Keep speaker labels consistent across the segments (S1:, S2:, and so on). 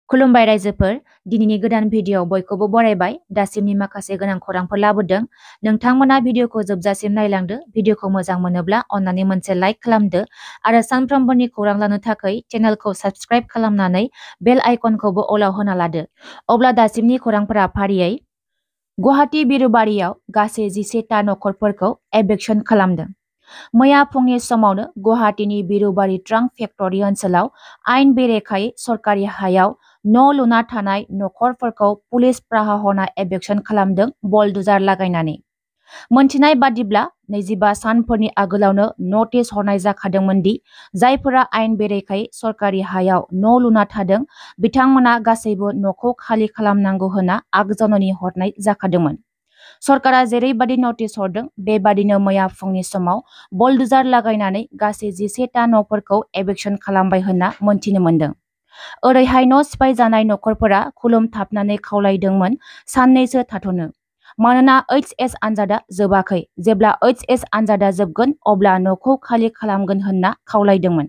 S1: खुलुमबाय रायजोफोर, दिनैनि गोदान भिडिअ'आव बयखौबो बरायबाय। दासिमनि माखासे गोनां खौरांफोर लाबोदों। नोंथांमोना भिडिअ'खौ जोबजासिम नायलांदो। भिडिअ'खौ मोजां मोनोब्ला अन्नानै मोनसे लाइक खालामदो आरो सानफ्रोमबोनि खौरां लानो थाखाय चेनेलखौ साबस्क्राइब खालामनानै बेल आइकनखौबो अलाव होना लादो। अब्ला दासिमनि खौरांफोरा फारियै गुवाहाटी बिरुबारियाव गासै 11टा नखरफोरखौ एभिक्सन खालामदों। मैया फुंनि समावनो गुवाहाटीनि बिरुबारी ट्रांक फेक्टरि ओनसोलाव आयेन बेरेखायै सरकारि हायाव न' लुना थानाय नखरफोरखौ पुलिस प्रशासना एभिक्सन खालामदों बलडुजार लागायनानै। मोनथिनाय बादिब्ला 25 सानफोरनि आगोलावनो नटिस हरनाय जाखादोंमोन दि जायफोरा आयेन बेरेखायै सरकारि हायाव न' लुना थादों बिथांमोना गासैबो न'खौ खालि खालामनांगौ होनना आगजननी हरनाय जाखादोंमोन। सरकारा जेरैबादि नटिस हरदों बेबादिनो मैया फुंनि समाव बलडुजार लागायनानै गासै 11टा न'फोरखौ एभिक्सन खालामबाय होनना मोनथिनो मोन्दों। ओरैहाय न' सिफायजानाय नखरफोरा खुलुमथाबनानै खावलायदोंमोन साननैसो थाथ'नो, मानोना HS आनजादा जोबाखै। जेब्ला HS आनजादा जोबगोन अब्ला न'खौ खालि खालामगोन होनना खावलायदोंमोन।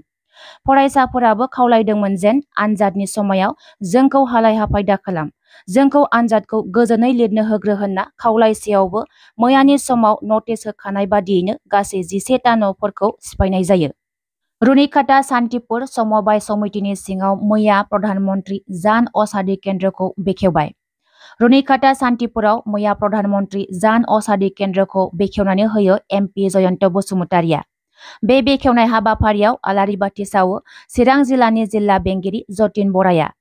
S1: फरायसाफोराबो खावलायदोंमोन जेन आनजादनि समायाव जोंखौ हालाय-हाफाय दाखालाम, जोंखौ आनजादखौ गोजोनै लिरनो होग्रो होनना खावलायसेयावबो मैयानि समाव नटिस होखानाय बादियैनो गासै 11टा न'फोरखौ सिफायनाय जायो। रुनिकाटा सान्तिपुर समबाय समितिनि सिङाव मैया प्रधानमन्त्री जान औषधि केन्द्रखौ बेखेवबाय। रुनिकाटा सान्तिपुराव मैया प्रधानमन्त्री जान औषधि केन्द्रखौ बेखेवनानै होयो MP जयन्त बसुमतारिया। बे बेखेवनाय हाबाफारियाव आलारि बाथि सावो चिरां जिल्लानि जिल्ला बेंगिरि जतिन बराया।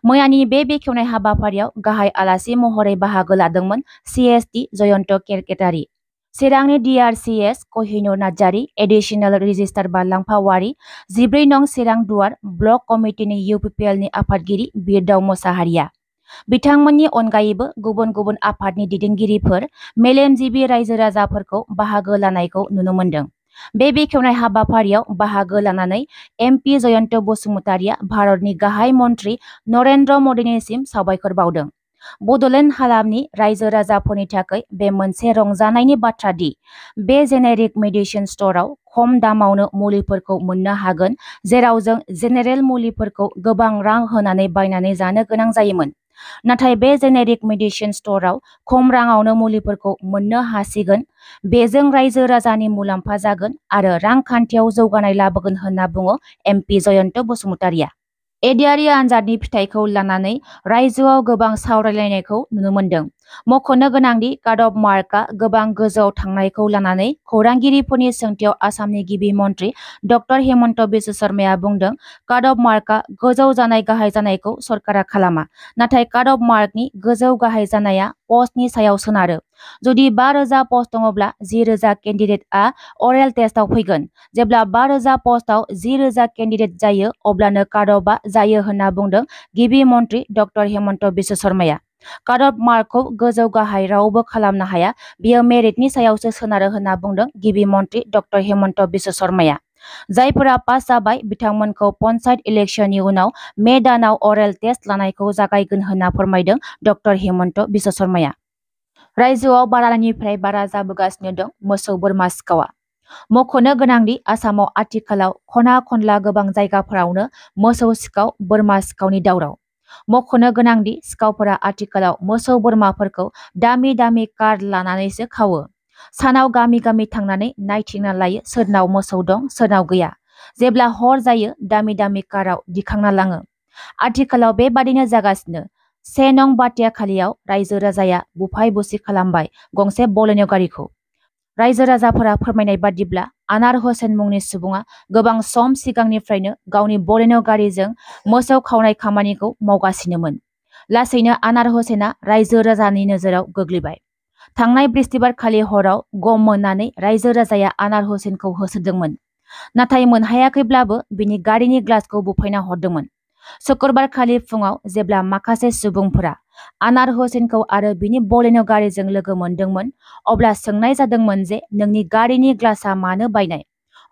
S1: मैयानि बे बेखेवनाय हाबाफारियाव गाहाय आलासि महरै बाहागो लादोंमोन CSD जयन्त केरकेटारि, चिरांनि DRCS कहिनुर नार्जारी, एडिशनेल रेजिस्ट्रार बारलांफा वारी, 14 नं चिरां दुवार ब्लक कमिटिनि UPPLनि आफादगिरि बिरदाव मोसाहारिया। बिथांमोननि अनगायैबो गुबुन गुबुन आफादनि दैदेनगिरिफोर, मेलेमजिबि रायजो राजाफोरखौ बाहागो लानायखौ नुनो मोन्दों। बे बेखेवनाय हाबाफारियाव बाहागो लानानै MP जयन्त बसुमतारिया भारतनि गाहाय मन्त्रि नरेन्द्र मदिनिसिम साबायखर बावदों। बडलेण्ड हालामनि रायजो राजाफोरनि थाखाय बे मोनसे रंजानायनि बाथ्रा दि बे जेनेरिक मेडिसिन स्ट'रआव खम दामावनो मुलिफोरखौ मोननो हागोन, जेराव जों जेनेरेल मुलिफोरखौ गोबां रां होनानै बायनानै जानो गोनां जायोमोन। नाथाय बे जेनेरिक मेडिसिन स्ट'रआव खम राङावनो मुलिफोरखौ मोननो हासिगोन। बेजों रायजो राजानि मुलाम्फा जागोन आरो रांखान्थियाव जौगानाय लाबोगोन होनना बुङो MP जयन्त बसुमतारिया। एडिआरि आनजादनि फिथाइखौ लानानै रायजोआव गोबां सावरायलायनायखौ नुनो मोन्दों। मख'नो गोनांदि काट अफ मार्कआ गोबां गोजौआव थांनायखौ लानानै खौरांगिरिफोरनि सोंथियाव आसामनि गिबि मन्त्रि डक्टर हेमन्त बिश्व शर्माया बुंदों, काट अफ मार्कआ गोजौ जानाय गाहाय जानायखौ सरकारा खालामा, नाथाय काट अफ मार्कनि गोजौ गाहाय जानाया पस्टनि सायाव सोनारो। जुदि 5,000 पस्ट दङब्ला 10,000 केन्डिडेटआ अरेल टेस्टआव फैगोन। जेब्ला 5,000 पस्टआव 10,000 केन्डिडेट जायो अब्लानो काट अफआ जायो होनना बुंदों गिबि मन्त्रि doctor Hemant Biswa शर्माया। Cut off मार्कखौ गोजौ गाहाय रावबो खालामनो हाया, बेयो मेरिटनि सायावसो सोनारो होनना बुंदों गिबि मन्त्रि डक्टर हेमन्त बिश्व शर्माया। जायफोरा पास जाबाय बिथांमोनखौ पन्चायत इलेक्शननि उनाव मे दानाव अरेल टेस्ट लानायखौ जागायगोन होनना फोरमायदों डक्टर हेमन्त बिश्व शर्माया। रायजोआव बारानिफ्राय बारा जाबोगासिनो दं मोसौ बोरमा सिखावआ। मख'नो गोनांदि आसामाव आथिखालाव खना खनला गोबां जायगाफोरावनो मोसौ सिखाव बोरमा सिखावनि दावराव। मख'नो गोनांदि सिखावफोरा आथिखालाव मोसौ बोरमाफोरखौ दामि दामि कार्ड लानानैसो खावो। सानाव गामि गामि थांनानै नायथिंना लायो सोरनाव मोसौ दं सोरनाव गैया। जेब्ला हर जायो दामि दामि कारआव दिखांना लाङो। आथिखालाव बेबादिनो जागासिनो। 1 नं बाटियाखालियाव रायजो राजाया बुफाय बुसि खालामबाय गंसे बलेन' गारिखौ। रायजो राजाफोरा फोरमायनाय बादिब्ला आनार हुसेन मुंनि सुबुङा गोबां सम सिगांनिफ्रायनो गावनि बलेन' गारिजों मोसौ खावनाय खामानिखौ मावगासिनोमोन। लासैनो आनार हुसेना रायजो राजानि नोजोराव गोग्लैबाय। थांनाय बृहस्पतिबारखालि हराव गम मोननानै रायजो राजाया आनार हुसेनखौ होसोदोंमोन, नाथाय मोनहायाखैब्लाबो बिनि गारिनि ग्लासखौ बुफायना हरदोंमोन। शुक्रबारखालि फुङाव जेब्ला माखासे सुबुंफोरा आनार हुसेनखौ आरो बिनि बलेन' गारिजों लोगो मोनदोंमोन, अब्ला सोंनाय जादोंमोन जे नोंनि गारिनि ग्लासआ मानो बायनाय?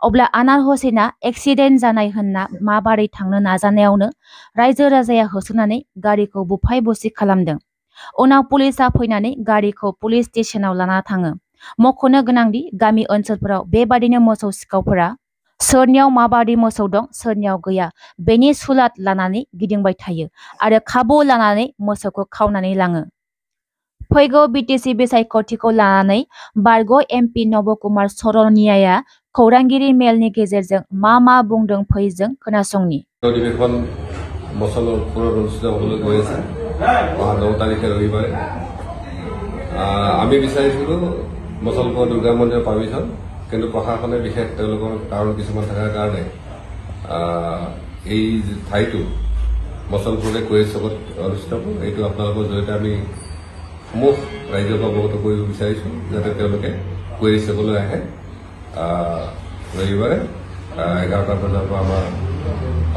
S1: अब्ला आनार हुसेना एक्सिडेन्ट जानाय होनना माबारै थांनो नाजानायावनो रायजो राजाया होसोनानै गारिखौ बुफाय बुसि खालामदों। उनाव पुलिसआ फैनानै गारिखौ पुलिस स्टेशनाव लाना थाङो। मख'नो गोनांदि गामि ओनसोलफोराव बेबादिनो मोसौ सिखावफोरा सोरनियाव माबादि मोसौ दं सोरनियाव गैया बेनि सुलाद लानानै गिदिंबाय थायो आरो खाबु लानानै मोसौखौ खावनानै लाङो। फैगौ बिटिसि बिसायख'थिखौ लानानै बारग' एमपि नबकुमार सरनियाया खौरांगिरि मेलनि गेजेरजों मा बुंदों फै जों खोनासंनि।
S2: অধিৱেশন মচলপুৰত অনুষ্ঠিত হ'বলৈ গৈ আছে 9 তাৰিখে ৰবিবাৰে। আমি বিচাৰিছিলোঁ মচলপুৰ দুৰ্গা মন্দিৰৰ পাৰ্মিশ্যন, কিন্তু প্ৰশাসনে বিশেষ তেওঁলোকৰ কাৰণ কিছুমান থকাৰ কাৰণে এই ঠাইটো মচলপুৰতে কুৱেছ চকত অনুষ্ঠিত হ'ব। এইটো আপোনালোকৰ জৰিয়তে আমি সমূহ ৰাইজক অৱগত কৰিব বিচাৰিছোঁ যাতে তেওঁলোকে কুৱেছ চকলৈ আহে। ৰবিবাৰে 11টা বজাৰ পৰা আমাৰ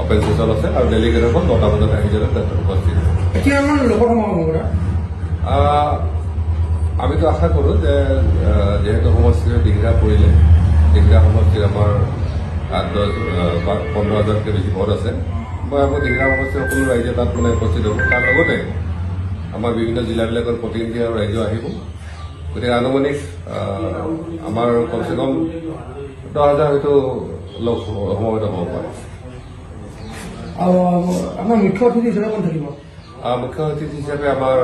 S2: অপেন সেশন আছে আৰু ডেলিগেটসকল 9টা বজাত আহি যাতে তাত উপস্থিত হ'ব। আমিতো আশা কৰোঁ যে যিহেতু সমষ্টিৰ দিঘিৰা পৰিলে, দিঘিৰা সমষ্টিৰ আমাৰ 15,000তকৈ বেছি ভোট আছে। মই আকৌ দিঘিৰা সমষ্টিৰ সকলো ৰাইজে তাত উপস্থিত হ'ব। তাৰ লগতে আমাৰ বিভিন্ন জিলাবিলাকৰ প্ৰতিনিধি আৰু ৰাইজ আহিব। গতিকে আনুমানিক আমাৰ কমচে কম 10,000 হয়তো লোক সমবেত হ'ব পাৰে।
S3: আপোনাৰ মুখ্য অতিথি হিচাপে কোন থাকিব?
S2: মুখ্য অতিথি হিচাপে আমাৰ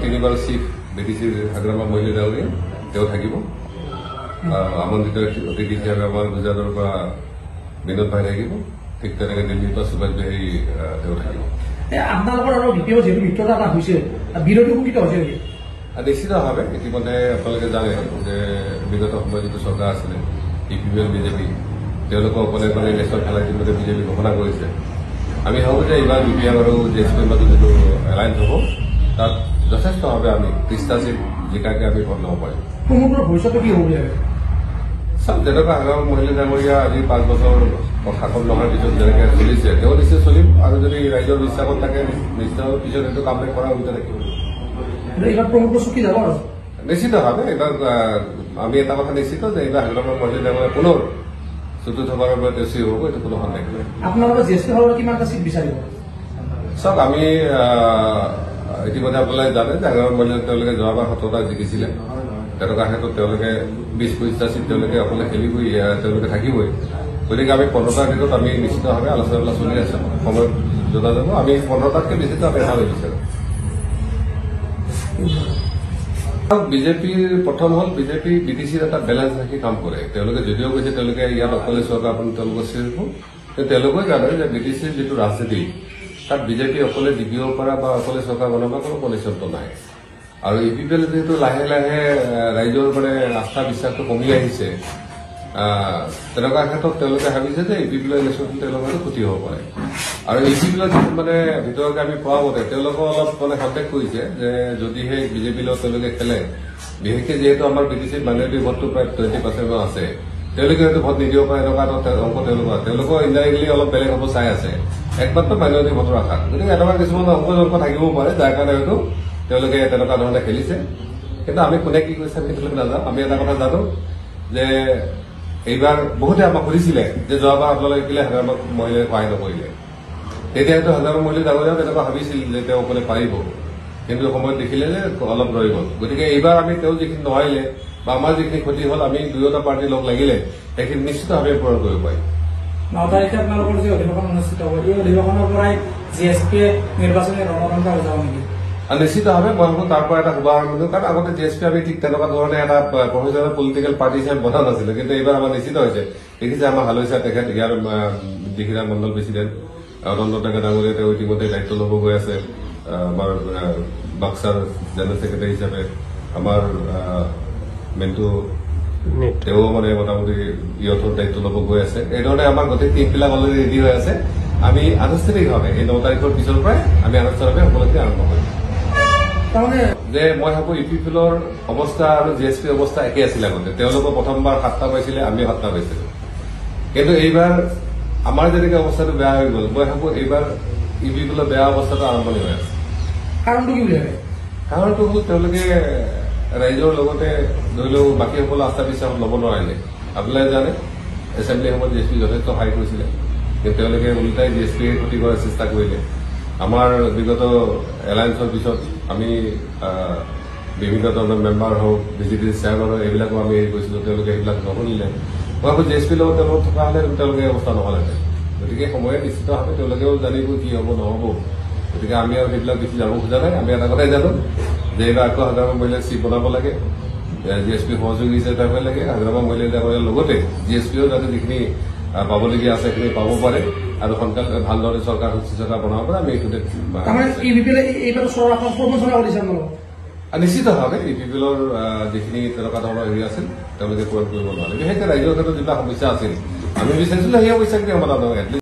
S2: 3বাৰ চিফ বিটিচিৰ হাগ্ৰামা মহিলা ডাঙৰীয়া তেওঁ থাকিব। আমন্ত্ৰিত অতিথি হিচাপে আমাৰ গুজৰাটৰ পৰা বিনোদ ভাই থাকিব। ঠিক তেনেকৈ দিল্লীৰ পৰা সুভাষ বিহাৰী তেওঁ থাকিব।
S3: আপোনালোকৰ আৰু দ্বিতীয় যিহেতু মিত্ৰতা এটা হৈছে, বিৰোধী কুণ্ঠিত হৈছে নেকি?
S2: নিশ্চিতভাৱে ইতিমধ্যে আপোনালোকে জানে যে বিগত সময়ত যিটো চৰকাৰ আছিলে ইপিপিএল বিজেপি, তেওঁলোকক অকলে অকলে ইলেকশ্যন খেলা ইতিমধ্যে বিজেপি ঘোষণা কৰিছে। আমি ভাবোঁ যে এইবাৰ বিপিএম আৰু জেএছপিৰ মাজত যিটো এলায়েন্স হ'ব তাত যথেষ্টভাৱে আমি 30টা চিট জিকাকে আমি ভোট ল'ব পাৰিম।
S3: ভৱিষ্যতে কি হ'ব বুলি ভাবে?
S2: চাওক, যেনেকুৱা হাগ্ৰামা মহিলা ডাঙৰীয়া আজি 5 বছৰ শাসন নোহোৱাৰ পিছত যেনেকৈ চলিছে তেওঁ নিশ্চয় চলিম, আৰু যদি ৰাইজৰ বিশ্বাসত থাকে নিশ্চয় পিছত সেইটো কাম কৰা সুবিধা থাকিব।
S3: এইবাৰ প্ৰমোদ বসু কি যাব আৰু
S2: নিশ্চিতভাৱে এইবাৰ আমি এটা কথা নিশ্চিত যে এইবাৰ হাগ্ৰামা মহিলা ডাঙৰীয়া পুনৰ চতুৰ্থবাৰৰ পৰা তেওঁ চিও হ'ব, এইটো কোনো সন্দেহ নাই।
S3: আপোনালোকে জেএছপি ফালৰ কিমানটা চিট বিচাৰিব?
S2: চাওক, আমি ইতিমধ্যে আপোনালোকে জানে যে হাগ্ৰামা মহিলা তেওঁলোকে যোৱাবাৰ 17টা জিকিছিলে। তেনেকুৱা ক্ষেত্ৰত তেওঁলোকে 20-25টা চিট তেওঁলোকে অকলে খেলিবই, তেওঁলোকে থাকিবই। গতিকে আমি 15টাৰ ভিতৰত আমি নিশ্চিতভাৱে আলোচনা চলি আছে, সময়ত জনা যাব। আমি 15টাতকৈ বেছিটো আমি এটা বিচাৰোঁ। বিজেপিৰ প্ৰথম হ'ল বিজেপি বিটিচিৰ এটা বেলেঞ্চ ৰাখি কাম কৰে। তেওঁলোকে যদিও কৈছে তেওঁলোকে ইয়াত অকলে চৰকাৰ তেওঁলোকৰ চিৰিব, কিন্তু তেওঁলোকে জানে যে বিটিচিৰ যিটো ৰাজনীতি তাত বিজেপি অকলে জিকিব পৰা বা অকলে চৰকাৰ বনাব কোনো কণ্ডিশ্যনটো নাই। আৰু ইপিপিএল যিহেতু লাহে লাহে ৰাইজৰ আস্থা বিশ্বাসটো কমি আহিছে, তেনেকুৱা ক্ষেত্ৰত তেওঁলোকে ভাবিছে যে ইপিপিএলৰ ইলেকশ্যন তেওঁলোকৰ ক্ষতি হ'ব পাৰে। আৰু ইপিপিএলৰ যিটো ভিতৰতে আমি পোৱা মতে তেওঁলোকক অলপ সন্দেহ কৰিছে যে যদিহে বিজেপিৰ লগত তেওঁলোকে খেলে, বিশেষকৈ যিহেতু আমাৰ বিটিচিৰ মাইনৰিটি ভোটটো প্ৰায় 20% আছে, তেওঁলোকে হয়তো ভোট নিদিব পাৰে, এনেকুৱা অংক তেওঁলোকৰ ইনডাইৰেক্টলি অলপ বেলেগ হ'ব চাই আছে, একমাত্ৰ মাইনৰিটি ভোটৰ আশাত। গতিকে এনেকুৱা কিছুমান অংক থাকিবও পাৰে, যাৰ কাৰণে হয়তো তেওঁলোকে তেনেকুৱা ধৰণে খেলিছে। কিন্তু আমি কোনে কি কৰিছে আমি তেওঁলোকে নাজানো। আমি এটা কথা জানো যে এইবাৰ বহুতে আমাক সুধিছিলে যে যোৱাবাৰ আপোনালোকে কিলে হাগ্ৰামা মহিলাই সহায় নকৰিলে। তেতিয়া হয়তো হাগ্ৰামা মহিলা ডাঙৰীয়াও তেনেকুৱা ভাবিছিল যে তেওঁ অকলে পাৰিব, কিন্তু সময়ত দেখিলে যে অলপ ৰৈ গ'ল। গতিকে এইবাৰ আমি তেওঁ যিখিনি নোৱাৰিলে বা আমাৰ যিখিনি ক্ষতি হ'ল, আমি দুয়োটা পাৰ্টিৰ লগ লাগিলে সেইখিনি নিশ্চিতভাৱে পূৰণ কৰিব পাৰিম।
S3: 9 তাৰিখে আপোনালোকৰ যে অধিৱেশন অনুষ্ঠিত হ'ব, এই অধিৱেশনৰ পৰাই জিএছপিয়ে নিৰ্বাচনী ৰণতন্ত্ৰ হৈ যাব নেকি?
S2: নিশ্চিতভাৱে মই ভাবো তাৰ পৰা এটা শুভাৰম্ভ দিওঁ, কাৰণ আগতে জিএছপি আমি ঠিক তেনেকুৱা ধৰণে এটা প্ৰফেচনেল পলিটিকেল পাৰ্টি হিচাপে বনা নাছিলো, কিন্তু এইবাৰ আমাৰ নিশ্চিত হৈছে। দেখিছে আমাৰ হালৈছা তেখেত ইয়াৰ দিঘিৰা মণ্ডল প্ৰেচিডেণ্ট অনন্ত ডেকা ডাঙৰীয়া তেওঁ ইতিমধ্যে দায়িত্ব ল'ব গৈ আছে। আমাৰ বাক্সাৰ জেনেৰেল ছেক্ৰেটাৰী হিচাপে আমাৰ মেণ্টু তেওঁ মোটামুটি ইয়থৰ দায়িত্ব ল'ব গৈ আছে। এইধৰণে আমাৰ গোটেই টিমবিলাক অলৰেডি ৰেডি হৈ আছে। আমি আনুষ্ঠানিকভাৱে এই 9 তাৰিখৰ পিছৰ পৰাই আমি আনুষ্ঠানিকভাৱে সকলোকে আৰম্ভ কৰিম। যে মই ভাবো ইপিপিএলৰ অৱস্থা আৰু জিএছপিৰ অৱস্থা একে আছিল আগতে। তেওঁলোকৰ প্ৰথমবাৰ 7টা পাইছিলে, আমি 7টা পাইছিলো। কিন্তু এইবাৰ আমাৰ যেনেকে অৱস্থাটো বেয়া হৈ গ'ল, মই ভাবো এইবাৰ ইপিপিএলৰ বেয়া অৱস্থাটো আৰম্ভণি হৈ আছে।
S3: কাৰণটো কি বুলি ভাবে?
S2: কাৰণটো হ'ল তেওঁলোকে ৰাইজৰ লগতে ধৰি লওক বাকীসকলে আস্থা বিশ্বাস ল'ব নোৱাৰিলে। আপোনালোকে জানে এছেম্বলি সময়ত জিএছপি যথেষ্ট সহায় কৰিছিলে, কিন্তু তেওঁলোকে ওলোটাই জিএছপিয়ে ক্ষতি কৰাৰ চেষ্টা কৰিলে। আমাৰ বিগত এলায়েন্সৰ পিছত আমি বিভিন্ন ধৰণৰ মেম্বাৰ হওক, বিজেপিৰ চেয়াৰমেন হওক, এইবিলাকো আমি হেৰি কৰিছিলোঁ, তেওঁলোকে সেইবিলাক নকৰিলে। মই আকৌ GSP লগত তেওঁলোকক থকা হ'লে তেওঁলোকে অৱস্থা নহ'লেহেঁতেন গতিকে সময়ে নিশ্চিতভাৱে তেওঁলোকেও জানিব কি হ'ব নহ'ব গতিকে আমি আৰু সেইবিলাক বেছি যাব খোজা নাই আমি এটা কথাই জানো যে এইবাৰ আকৌ হাগ্ৰামা মহিলাই চিপ বনাব লাগে GSP সহযোগী হিচাপে পাব লাগে হাগ্ৰামা মহিলাই লগতে GSPও যাতে যিখিনি পাবলগীয়া আছে সেইখিনি পাব পাৰে আৰু সোনকালে ভালদৰে চৰকাৰ সুস্থিৰতা বনাব পাৰে আমি এইটোতে নিশ্চিতভাৱে EPPLৰ যিখিনি তেনেকুৱা ধৰণৰ হেৰি আছিল তেওঁলোকে পূৰণ কৰিব নোৱাৰে বিশেষকৈ ৰাজ্যৰ ক্ষেত্ৰত যিবিলাক সমস্যা আছিল আমি বিচাৰিছিলো সেই সমস্যাখিনি সমাধান হয়